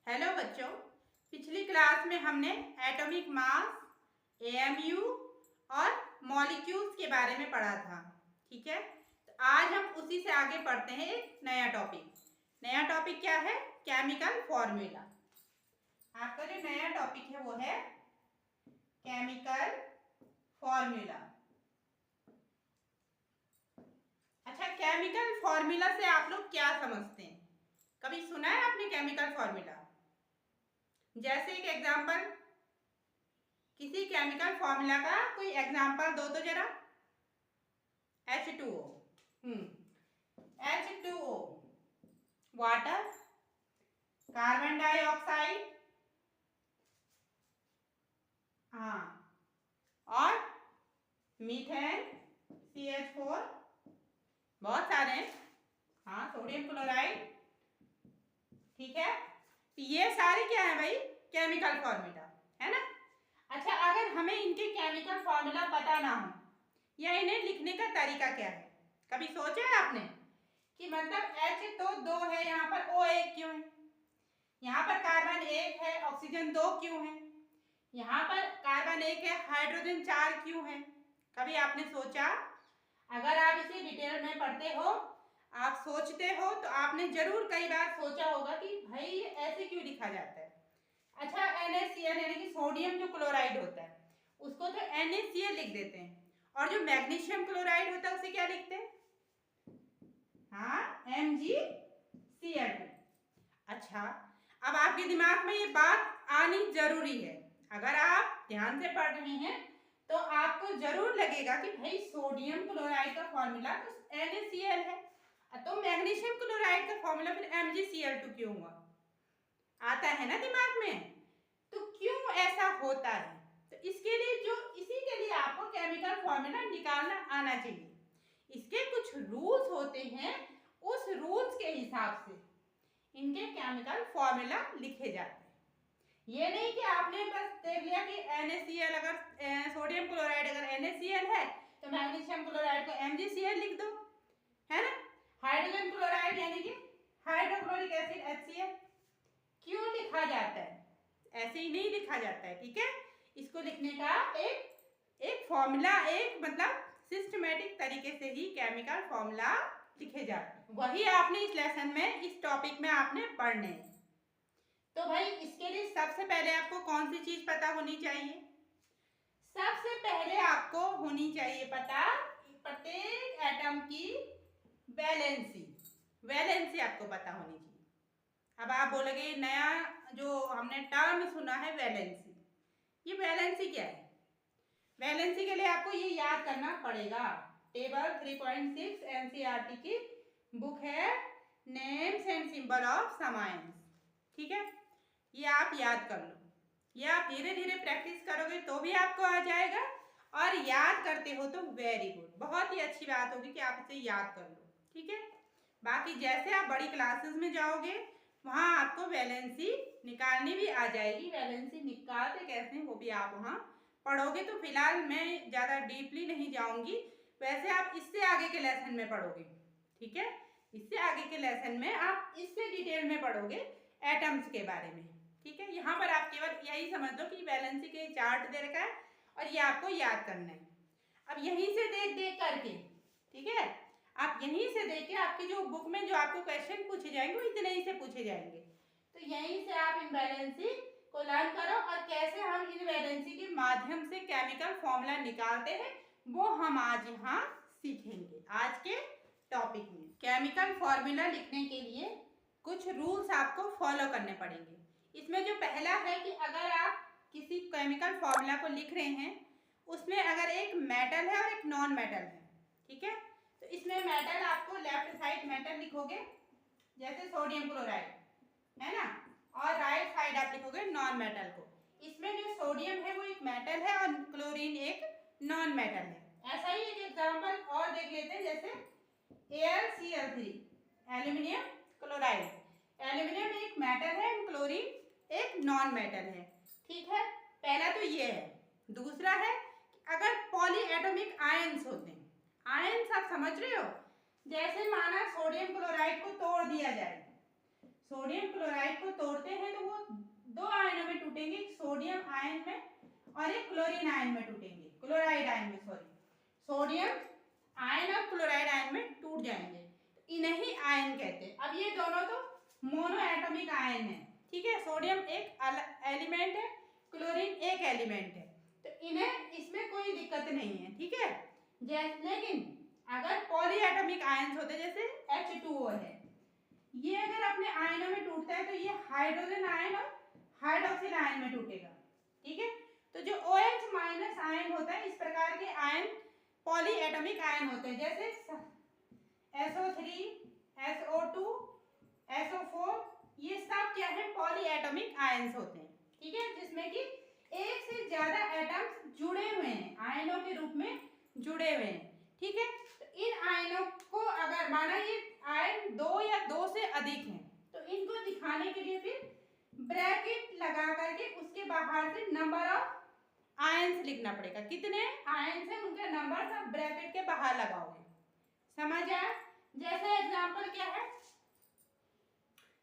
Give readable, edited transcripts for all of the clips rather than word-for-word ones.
Hello बच्चों, पिछली class में हमने एटॉमिक मास, एएमयू और मॉलिक्यूल्स के बारे में पढ़ा था। ठीक है, तो आज हम उसी से आगे पढ़ते हैं एक नया टॉपिक। नया टॉपिक क्या है? Chemical formula. आपका जो नया टॉपिक है वो है केमिकल फॉर्मूला। अच्छा, केमिकल फॉर्मूला से आप लोग क्या समझते हैं? कभी सुना है आपने केमिकल फॉर्मूला? जैसे एक एग्जांपल, किसी केमिकल फॉर्मूला का कोई एग्जांपल दो तो जरा। H2O, H2O water, carbon dioxide, हाँ, और मीथेन CH4, बहुत सारे हैं, हाँ, सोडियम क्लोराइड। ठीक है, तो ये सारे क्या है भाई? केमिकल फॉर्मूला है ना। अच्छा, अगर हमें इनके केमिकल फॉर्मूला पता ना हो या इन्हें लिखने का तरीका क्या है, कभी सोचा है आपने कि मतलब H तो 2 है, यहाँ पर O 1 क्यों है? यहाँ पर कार्बन 1 है, ऑक्सीजन 2 क्यों है? यहाँ पर कार्बन 1 है, हाइड्रोजन 4 क्यों है? कभी आपने सोचा? अगर आप इसे डिटेल में पढ़ते हो, आप सोचते हो, तो आपने जरूर कई बार सोचा होगा कि भाई ऐसे क्यों लिखा जाता है। अच्छा, NaCl यानी कि सोडियम जो क्लोराइड होता है उसको तो NaCl लिख देते हैं, और जो मैग्नीशियम क्लोराइड होता है उसे क्या लिखते हैं? हाँ, MgCl2। अच्छा, अब आपके दिमाग में ये बात आनी जरूरी है। अगर आप ध्यान से पढ़ रहे हैं तो आपको जरूर लगेगा कि भाई सोडियम क्लोराइड का फॉर्मूला तो NaCl है, तो मैग्नीशियम क्लोराइड का फॉर्मूला फिर MgCl2 क्यों हुआ? आता है ना दिमाग में? तो क्यों ऐसा होता है? तो इसके लिए इसी के लिए आपको केमिकल फॉर्मूला निकालना आना चाहिए। इसके कुछ रूल्स होते हैं, उस रूल्स के हिसाब से इनके केमिकल फॉर्मूला लिखे जाते हैं। ये नहीं कि आपने बस देख लिया कि NaCl, अगर सोडियम क्लोराइड अगर NaCl है तो मैग्नीशियम क्लोराइड को MgCl लिख दो, है ना। हाइड्रोजन क्लोराइड यानी कि हाइड्रोक्लोरिक एसिड HCl क्यों लिखा जाता है? ऐसे ही नहीं लिखा जाता है। ठीक है, इसको लिखने का एक फॉर्मूला, एक मतलब सिस्टमेटिक तरीके से ही केमिकल फॉर्मूला लिखे जाते हैं। वही आपने इस लेसन में, इस टॉपिक में आपने पढ़ने हैं। तो भाई इसके लिए सबसे पहले आपको कौन सी चीज पता होनी चाहिए? सबसे पहले आपको होनी चाहिए पता प्रत्येक एटम की वैलेंसी। वैलेंसी आपको पता होनी चाहिए। अब आप बोलोगे नया जो हमने टर्म सुना है वैलेंसी, ये वैलेंसी क्या है? वैलेंसी के लिए आपको ये याद करना पड़ेगा। टेबल 3.6 NCERT की बुक है, names and symbol of some ions. ठीक है, ये आप याद कर लो। ये आप धीरे धीरे प्रैक्टिस करोगे तो भी आपको आ जाएगा, और याद करते हो तो वेरी गुड, बहुत ही अच्छी बात होगी कि आप इसे याद कर लो। ठीक है, बाकी जैसे आप बड़ी क्लासेस में जाओगे वहाँ आपको वैलेंसी निकालनी भी आ जाएगी। वैलेंसी निकालते कैसे वो भी आप वहाँ पढ़ोगे। तो फिलहाल मैं ज़्यादा डीपली नहीं जाऊँगी, वैसे आप इससे आगे के लेसन में पढ़ोगे। ठीक है, इससे आगे के लेसन में आप इससे डिटेल में पढ़ोगे एटम्स के बारे में। ठीक है, यहाँ पर आप केवल यही समझ लो कि वैलेंसी के चार्ट दे रखा है और ये आपको याद करना है। अब यहीं से देख देख करके, ठीक है, आप यहीं से देख के आपकी जो बुक में जो आपको क्वेश्चन पूछे जाएंगे वो इतने ही से पूछे जाएंगे। तो यहीं से आप इनवैलेंसी को लर्न करो, और कैसे हम इनवैलेंसी के माध्यम से केमिकल फॉर्मूला निकालते हैं वो हम आज यहाँ सीखेंगे आज के टॉपिक में। केमिकल फॉर्मूला लिखने के लिए कुछ रूल्स आपको फॉलो करने पड़ेंगे। इसमें जो पहला है कि अगर आप किसी केमिकल फॉर्मूला को लिख रहे हैं, उसमें अगर एक मेटल है और एक नॉन मेटल है, ठीक है, तो इसमें मेटल आपको लेफ्ट साइड मेटल लिखोगे जैसे सोडियम क्लोराइड है ना, और राइट साइड आप लिखोगे नॉन मेटल को। इसमें जो सोडियम है वो एक मेटल है और क्लोरीन एक नॉन मेटल है। ऐसा ही एक एग्जांपल और देख लेते हैं, जैसे AlCl3 एल्यूमिनियम क्लोराइड। एल्यूमिनियम एक मेटल है और क्लोरीन एक नॉन मेटल है। ठीक है, पहला तो ये है। दूसरा है कि अगर पॉलीएटॉमिक आयंस होते हैं, आयंस आप समझ रहे हो, जैसे माना सोडियम क्लोराइड को तोड़ दिया जाए, सोडियम क्लोराइड को तोड़ते हैं तो वो टूटेंगे, एक सोडियम आयन में और एक क्लोरीन आयन में टूटेंगे, क्लोराइड आयन में, सॉरी, सोडियम आयन और क्लोराइड आयन में टूट जाएंगे, इन्हीं आयन कहते हैं। अब ये दोनों तो मोनो एटॉमिक आयन है, ठीक है, सोडियम एक एलिमेंट है, क्लोरीन एक एलिमेंट है, तो इन्हें इसमें कोई दिक्कत नहीं है, ठीक है। लेकिन अगर पॉली एटॉमिक आयन्स होते जैसे H2O है, ये अगर अपने आयनों में टूटता है तो ये हाइड्रोजन आयन और हाइड्रोक्सिल आयन में टूटेगा, ठीक है। तो जो OH माइनस आयन होता है, इस प्रकार के आयन पॉली एटॉमिक आयन होते हैं, जैसे SO3, SO2, SO4, ये सब क्या है, पॉली एटॉमिक आयन्स होते हैं, ठीक है, जिसमें कि एक से ज्यादा एटम्स जुड़े हुए हैं, आयनों के रूप में जुड़े हुए हैं, ठीक है। तो इन आयनों को अगर माना ये आयन 2 या 2 से अधिक हैं, तो इनको दिखाने के लिए फिर ब्रैकेट लगा करके उसके बाहर से नंबर ऑफ आयन्स लिखना पड़ेगा, कितने आयन्स हैं उनका नंबर सब ब्रैकेट के बाहर लगाओगे, समझ आया। जैसे एग्जांपल क्या है,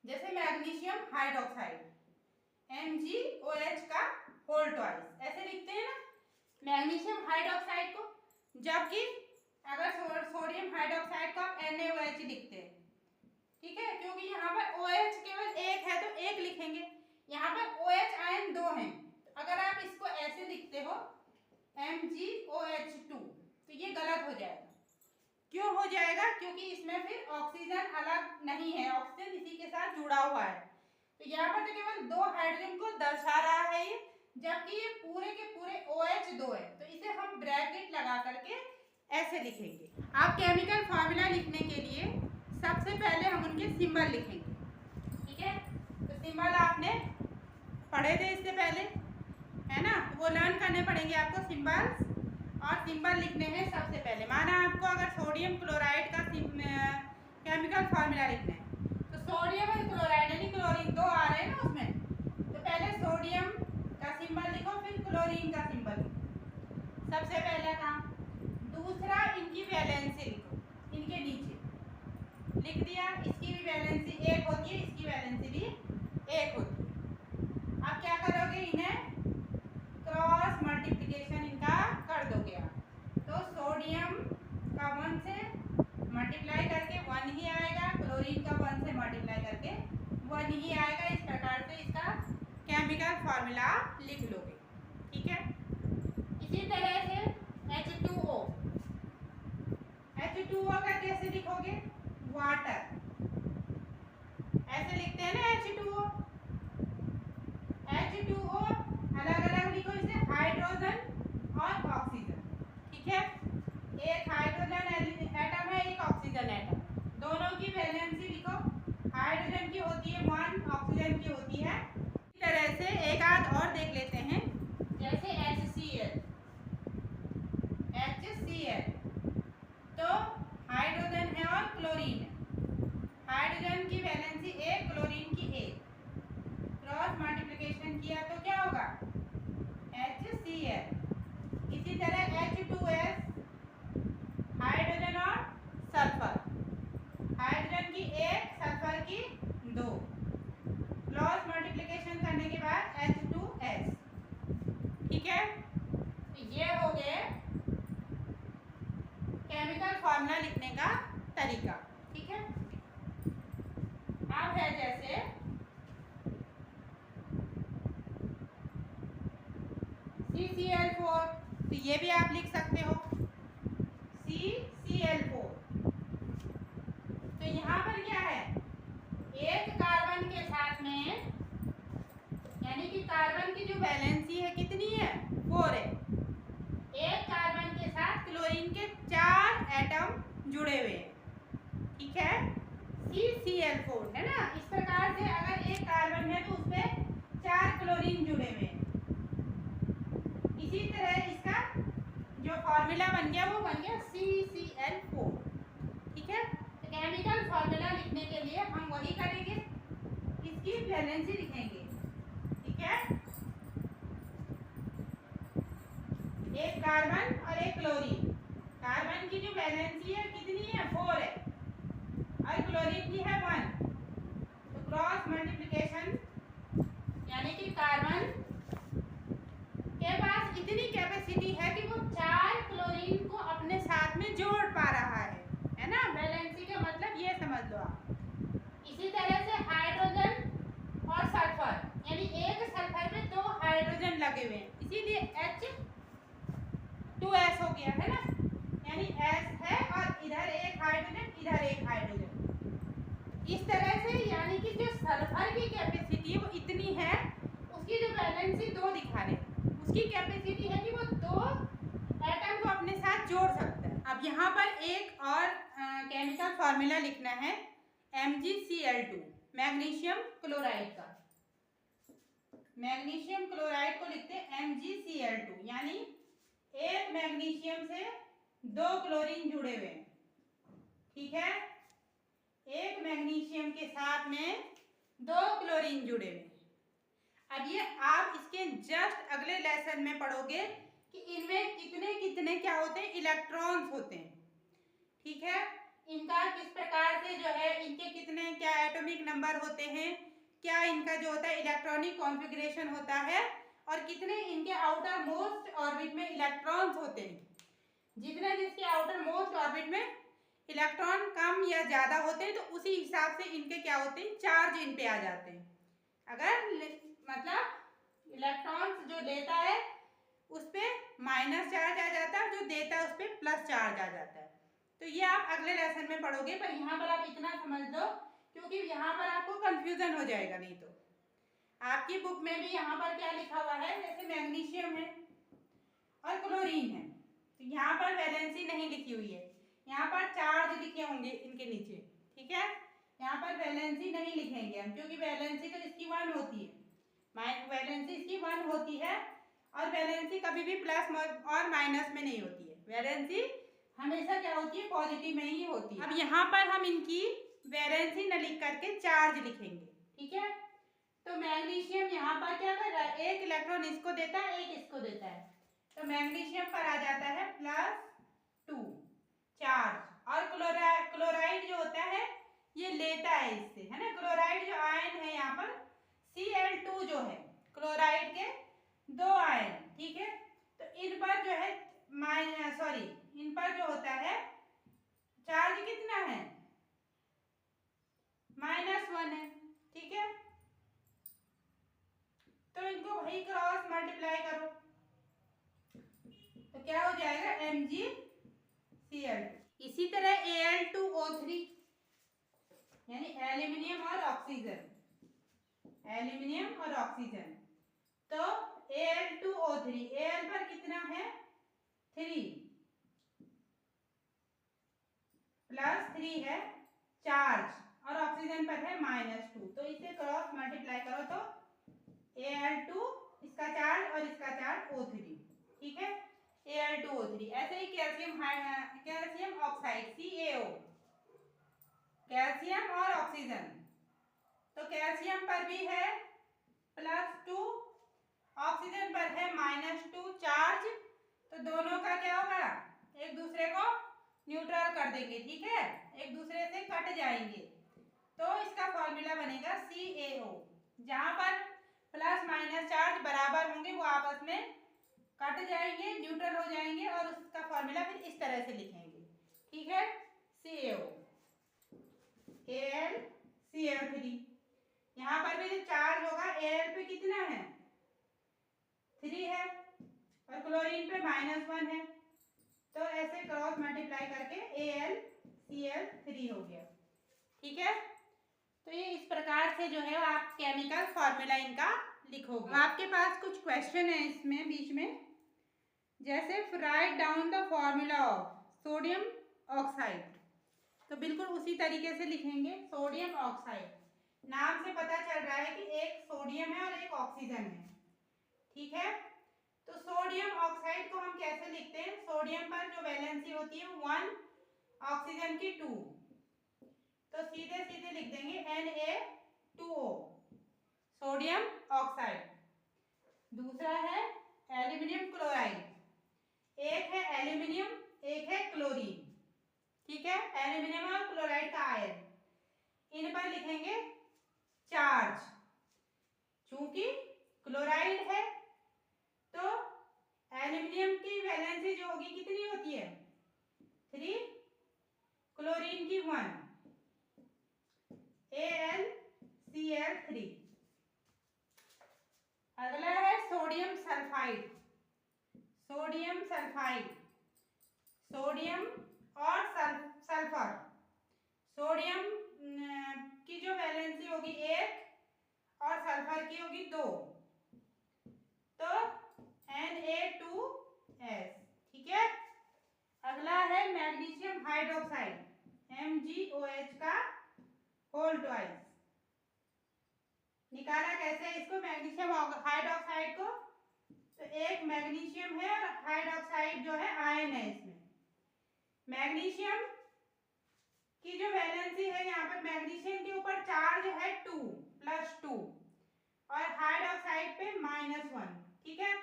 जैसे मैग्नीशियम हाइड्रोक्साइड MgOH का होल ट्वाइस, ऐसे लिखते हैं ना मैग्नीशियम हाइड्रोक्साइड को, जबकि अगर सोडियम हाइड्रोक्साइड को आप NaOH लिखते हैं, ठीक है, क्योंकि यहाँ पर OH केवल एक है तो एक लिखेंगे, यहाँ पर OH आयन 2 हैं, तो अगर आप इसको ऐसे लिखते हो MgOH2 तो ये गलत हो जाएगा। क्यों हो जाएगा? क्योंकि इसमें फिर ऑक्सीजन अलग नहीं है, ऑक्सीजन इसी के साथ जुड़ा हुआ है, तो यहाँ पर तो केवल 2 हाइड्रोजन को दर्शा रहा है ये, जबकि ये पूरे के पूरे OH 2 है, तो इसे हम ब्रैकेट लगा करके ऐसे लिखेंगे। आप केमिकल फॉर्मूला लिखने के लिए सबसे पहले हम उनके सिंबल लिखेंगे, ठीक है। तो सिंबल आपने पढ़े थे इससे पहले, है ना, वो लर्न करने पड़ेंगे आपको सिंबल्स, और सिंबल लिखने हैं सबसे पहले। माना आपको अगर सोडियम क्लोराइड का केमिकल फॉर्मूला लिखना है, तो सोडियम और क्लोराइड यानी क्लोरीन 2 आ रहे हैं ना उसमें, तो पहले सोडियम का सिंबल लिखो, फिर क्लोरीन का सिंबल लिखो, सबसे पहला काम। दूसरा, इनकी वैलेंसी लिखो, इनके नीचे लिख दिया, इसकी भी वैलेंसी 1 होती है, इसकी वैलेंसी भी 1 होती है। अब क्या करोगे, इन्हें क्रॉस मल्टीप्लिकेशन इनका कर दोगे आप, तो सोडियम का 1 से मल्टीप्लाई करके 1 ही आएगा, क्लोरीन का 1 से मल्टीप्लाई करके 1 ही आएगा, इस प्रकार से इसका केमिकल फॉर्मूला लिख लोगे, ठीक है। इसी तरह से H2O, H2O का कैसे लिखोगे, वाटर, ऐसे लिखते हैं ना H2O, H2O अलग अलग लिखो, इसे हाइड्रोजन और ऑक्सीजन, ठीक है, एक हाइड्रोजन एटम है, एक ऑक्सीजन एटम, दोनों की वैलेंसी लिखो, हाइड्रोजन की होती है 1, ऑक्सीजन की होती है। इस तरह से एक आध और देख लेते हैं, जैसे HCl, तो हाइड्रोजन है और क्लोरीन है, हाइड्रोजन की वैलेंसी 1, क्लोरीन की 1, क्रॉस मल्टीप्लिकेशन किया तो क्या होगा, HCl। इसी तरह H2S, हाइड्रोजन और सल्फर, हाइड्रोजन की 1, सल्फर की 2, क्रॉस मल्टीप्लिकेशन करने के बाद H2S, ठीक है। तो ये हो गए केमिकल फॉर्मूला लिखने का तरीका, ठीक है। अब है जैसे CCl4, तो ये भी आप लिख सकते हो CCl4, तो यहाँ पर क्या है, एक कार्बन के साथ में, यानी कि कार्बन की जो वैलेंसी है कितनी है, 4 है, एक कार्बन के साथ क्लोरीन के 4 एटम जुड़े हुए हैं, ठीक है, CCl4 है ना। इस प्रकार से अगर एक कार्बन है तो उसपे 4 क्लोरीन जुड़े हुए हैं, इसी तरह इसका जो फॉर्मूला बन गया वो बन गया CCl4, ठीक है। तो केमिकल फॉर्मूला लिखने के लिए हम वही करेंगे, इसकी वैलेंसी लिखेंगे, ठीक है, एक कार्बन और एक क्लोरीन, कार्बन की जो वैलेंसी है कितनी है, 4 है, और क्लोरीन की है 1, तो क्रॉस मल्टीप्लिकेशन यानी कि कार्बन अब यहाँ पर एक और केमिकल फॉर्मूला लिखना है MgCl2, मैग्नीशियम क्लोराइड का। मैग्नीशियम क्लोराइड को लिखते हैं MgCl2, यानी एक मैग्नीशियम से 2 क्लोरीन जुड़े हुए हैं। ठीक है, एक मैग्नीशियम के साथ में 2 क्लोरीन जुड़े हुए हैं। अब ये आप इसके जस्ट अगले लेसन में पढ़ोगे कि इनमें कितने कितने क्या होते हैं, इलेक्ट्रॉन्स होते हैं। ठीक है, इनका किस प्रकार से जो है, इनके कितने क्या एटॉमिक नंबर होते हैं, क्या इनका जो होता है इलेक्ट्रॉनिक कॉन्फ़िगरेशन होता है, और कितने इनके आउटर मोस्ट ऑर्बिट में इलेक्ट्रॉन्स होते हैं। जितने जिसके आउटर मोस्ट ऑर्बिट में इलेक्ट्रॉन कम या ज़्यादा होते हैं तो उसी हिसाब से इनके क्या होते हैं, चार्ज इन पे आ जाते हैं। अगर मतलब इलेक्ट्रॉन्स जो लेता है उस पर माइनस चार्ज आ जाता है, जो देता है उस पर प्लस चार्ज आ जाता है। तो ये आप अगले लेसन में पढ़ोगे, पर यहाँ पर आप इतना समझ लो क्योंकि यहाँ पर आपको कंफ्यूजन हो जाएगा। नहीं तो आपकी बुक में भी यहाँ पर क्या लिखा हुआ है, जैसे मैग्नीशियम है और क्लोरीन है, तो यहाँ पर वैलेंसी नहीं लिखी हुई है, यहाँ पर चार्ज लिखे होंगे इनके नीचे। ठीक है, यहाँ पर वैलेंसी नहीं लिखेंगे हम, क्योंकि वैलेंसी तो इसकी 1 होती है, वैलेंसी इसकी 1 होती है, और वैलेंसी कभी भी प्लस और माइनस में नहीं होती है। वैलेंसी हमेशा क्या होती है, पॉजिटिव में ही होती है। अब यहाँ पर हम इनकी वैलेंसी न लिख करके चार्ज लिखेंगे। ठीक है, तो मैग्नीशियम यहाँ पर क्या कर रहा है, एक इलेक्ट्रॉन इसको देता है, एक इसको देता है, तो मैग्नीशियम पर आ जाता है +2 चार्ज, और क्लोराइड जो होता है ये लेता है इससे, है ना। क्लोराइड जो आयन है यहाँ पर Cl2 जो है, क्लोराइड के 2 आयन। ठीक है, तो इन पर जो है इन पर जो होता है चार्ज कितना है, -1 है। ठीक है, तो इनको भाई क्रॉस मल्टीप्लाई करो तो क्या हो जाएगा, MgCl2। इसी तरह Al2O3 यानी एल्यूमिनियम और ऑक्सीजन, एल्यूमिनियम और ऑक्सीजन, तो Al2O3, Al पर कितना है 3 +3 है चार्ज, और ऑक्सीजन पर है -2, तो इसे क्रॉस मल्टीप्लाई करो तो Al2 इसका चार्ज और इसका चार्ज O3। ठीक है, Al2O3। ऐसे ही कैल्शियम ऑक्साइड CaO, कैल्शियम और ऑक्सीजन, तो कैल्शियम पर भी है +2, ऑक्सीजन पर है -2 चार्ज, तो दोनों का क्या होगा, एक दूसरे को न्यूट्रल कर देंगे। ठीक है, एक दूसरे से कट जाएंगे, तो इसका फॉर्मूला बनेगा CaO। जहां पर प्लस माइनस चार्ज बराबर होंगे वो आपस में कट जाएंगे, न्यूट्रल हो जाएंगे, और उसका फॉर्मूला फिर इस तरह से लिखेंगे। ठीक है, CaO AlCl3। यहाँ पर भी जो चार्ज होगा Al पे कितना है, 3 है, और क्लोरीन पे -1 है, तो ऐसे क्रॉस मल्टीप्लाई करके AlCl3 हो गया। ठीक है, तो ये इस प्रकार से जो है आप केमिकल फॉर्मूला इनका लिखोगे। आपके पास कुछ क्वेश्चन है इसमें बीच में, जैसे right down the formula of sodium oxide, तो बिल्कुल उसी तरीके से लिखेंगे। सोडियम ऑक्साइड, नाम से पता चल रहा है कि एक सोडियम है और एक ऑक्सीजन है। ठीक है, तो सोडियम ऑक्साइड को हम कैसे लिखते हैं, सोडियम पर जो वैलेंसी होती है 1, ऑक्सीजन की 2, तो सीधे सीधे लिख देंगे Na2O, सोडियम ऑक्साइड। दूसरा है एल्यूमिनियम क्लोराइड, एक है एल्यूमिनियम, एक है क्लोरीन। ठीक है, एल्यूमिनियम और क्लोराइड का आयन, इन पर लिखेंगे चार्ज, चूंकि क्लोराइड है तो एल्यूमिनियम की वैलेंसी जो होगी कितनी होती है, 3, क्लोरीन की 1, AlCl3। अगला है sodium sulphide, sodium sulphide, sodium और सल्फर, सोडियम की जो वैलेंसी होगी 1 और सल्फर की होगी 2, तो Na2S। ठीक है, अगला है मैग्नीशियम हाइड्रोक्साइड MgOH का होल ट्वाइस। निकाला कैसे इसको, मैग्नीशियम हाइड्रोक्साइड को, तो एक मैग्नीशियम है और हाइड्रोक्साइड जो है आयन है इसमें। मैग्नीशियम की जो वैलेंसी है यहाँ पर, मैग्नीशियम के ऊपर चार्ज है 2 +2 और हाइड्रोक्साइड पे -1, ठीक है।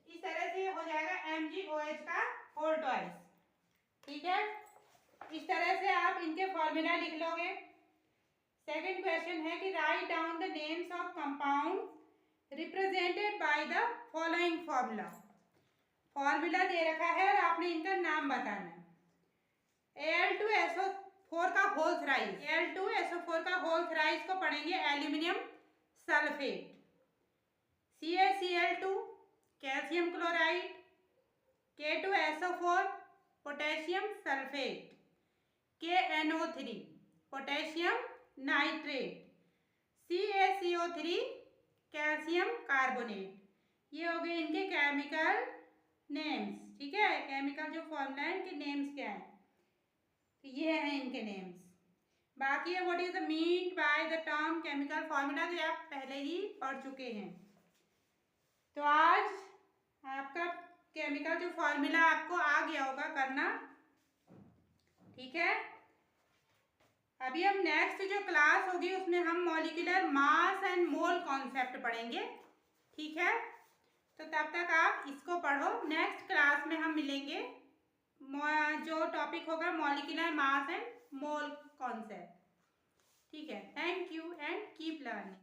इस तरह से हो जाएगा MgOH का होल ट्वाइस, ठीक है। इस तरह से आप इनके फॉर्मूला लिख लोगे। सेकंड क्वेश्चन है कि write down the names of compound represented by the following formula. Formula दे रखा है और आपने इनका नाम बताना है। Al2SO4 का होल थ्राइस, Al2SO4 का होल थ्राइस को पढ़ेंगे aluminium sulphate. CaCl2 calcium chloride, K2SO4 potassium sulphate, KNO3 potassium nitrate, CaCO3 calcium carbonate. ये हो गए इनके केमिकल नेम्स, ठीक है। केमिकल जो फॉर्मूला है इनके नेम्स क्या है, तो ये हैं इनके नेम्स। बाकी है what is the mean by the term chemical formula, जो आप पहले ही पढ़ चुके हैं। तो आज आपका केमिकल जो फॉर्मूला आपको आ गया होगा करना, ठीक है। अभी हम नेक्स्ट जो क्लास होगी उसमें हम molecular mass and mole concept पढ़ेंगे, ठीक है। तो तब तक आप इसको पढ़ो। नेक्स्ट क्लास में हम मिलेंगे, जो टॉपिक होगा molecular mass and mole concept, ठीक है। Thank you and keep learning.